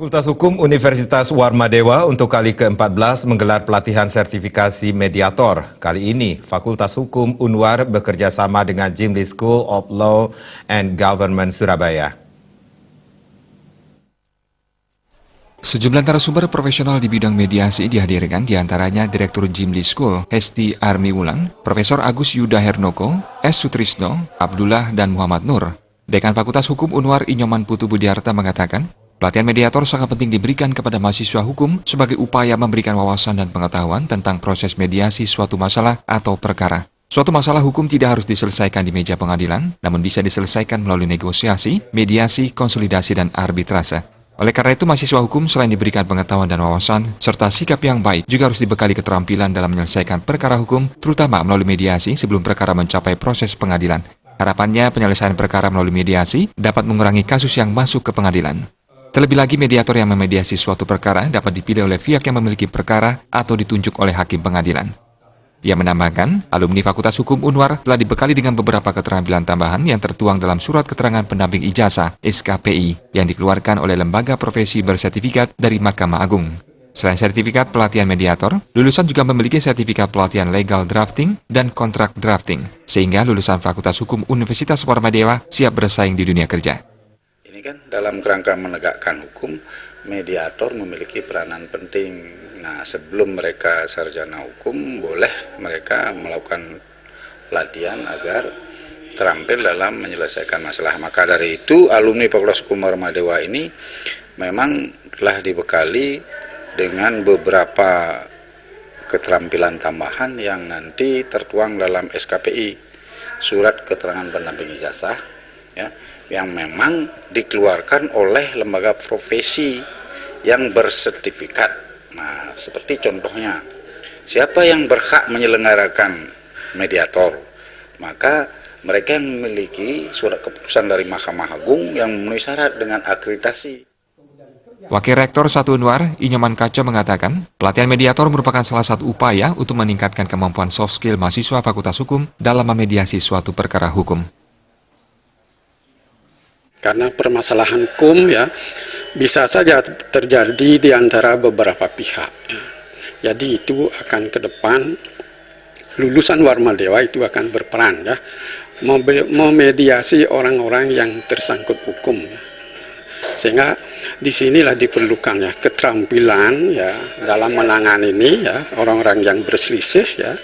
Fakultas Hukum Universitas Warmadewa untuk kali ke-14 menggelar pelatihan sertifikasi mediator. Kali ini, Fakultas Hukum Unwar bekerja sama dengan Jimli School of Law and Government Surabaya. Sejumlah narasumber profesional di bidang mediasi dihadirkan, diantaranya Direktur Jimli School, Hesti Armi Wulan, Profesor Agus Yuda Hernoko, S. Sutrisno, Abdullah, dan Muhammad Nur. Dekan Fakultas Hukum Unwar Inyoman Putu Budiarta mengatakan, pelatihan mediator sangat penting diberikan kepada mahasiswa hukum sebagai upaya memberikan wawasan dan pengetahuan tentang proses mediasi suatu masalah atau perkara. Suatu masalah hukum tidak harus diselesaikan di meja pengadilan, namun bisa diselesaikan melalui negosiasi, mediasi, konsolidasi, dan arbitrase. Oleh karena itu, mahasiswa hukum selain diberikan pengetahuan dan wawasan, serta sikap yang baik, juga harus dibekali keterampilan dalam menyelesaikan perkara hukum, terutama melalui mediasi sebelum perkara mencapai proses pengadilan. Harapannya, penyelesaian perkara melalui mediasi dapat mengurangi kasus yang masuk ke pengadilan. Terlebih lagi, mediator yang memediasi suatu perkara dapat dipilih oleh pihak yang memiliki perkara atau ditunjuk oleh hakim pengadilan. Ia menambahkan, alumni Fakultas Hukum Unwar telah dibekali dengan beberapa keterampilan tambahan yang tertuang dalam Surat Keterangan Pendamping Ijazah (SKPI) yang dikeluarkan oleh Lembaga Profesi Bersertifikat dari Mahkamah Agung. Selain sertifikat pelatihan mediator, lulusan juga memiliki sertifikat pelatihan legal drafting dan kontrak drafting, sehingga lulusan Fakultas Hukum Universitas Warmadewa siap bersaing di dunia kerja. Ini kan dalam kerangka menegakkan hukum, mediator memiliki peranan penting. Nah, sebelum mereka sarjana hukum, boleh mereka melakukan pelatihan agar terampil dalam menyelesaikan masalah. Maka dari itu, alumni Fakultas Hukum Warmadewa ini memang telah dibekali dengan beberapa keterampilan tambahan yang nanti tertuang dalam SKPI, Surat Keterangan Pendamping Ijazah, ya, yang memang dikeluarkan oleh lembaga profesi yang bersertifikat. Nah, seperti contohnya, siapa yang berhak menyelenggarakan mediator? Maka mereka yang memiliki surat keputusan dari Mahkamah Agung yang memenuhi syarat dengan akreditasi. Wakil Rektor 1 Unwar, Inyoman Kaca mengatakan, pelatihan mediator merupakan salah satu upaya untuk meningkatkan kemampuan soft skill mahasiswa Fakultas Hukum dalam memediasi suatu perkara hukum. Karena permasalahan hukum ya bisa saja terjadi di antara beberapa pihak. Jadi itu akan ke depan lulusan Warmadewa itu akan berperan ya memediasi orang-orang yang tersangkut hukum. Sehingga disinilah diperlukan ya keterampilan ya dalam menangani ini ya orang-orang yang berselisih ya.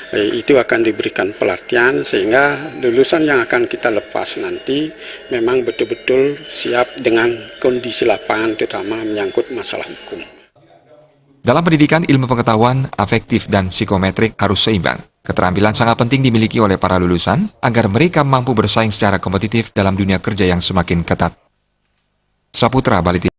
Itu akan diberikan pelatihan sehingga lulusan yang akan kita lepas nanti memang betul-betul siap dengan kondisi lapangan terutama menyangkut masalah hukum. Dalam pendidikan, ilmu pengetahuan, afektif, dan psikometrik harus seimbang. Keterampilan sangat penting dimiliki oleh para lulusan agar mereka mampu bersaing secara kompetitif dalam dunia kerja yang semakin ketat. Saputra Bali.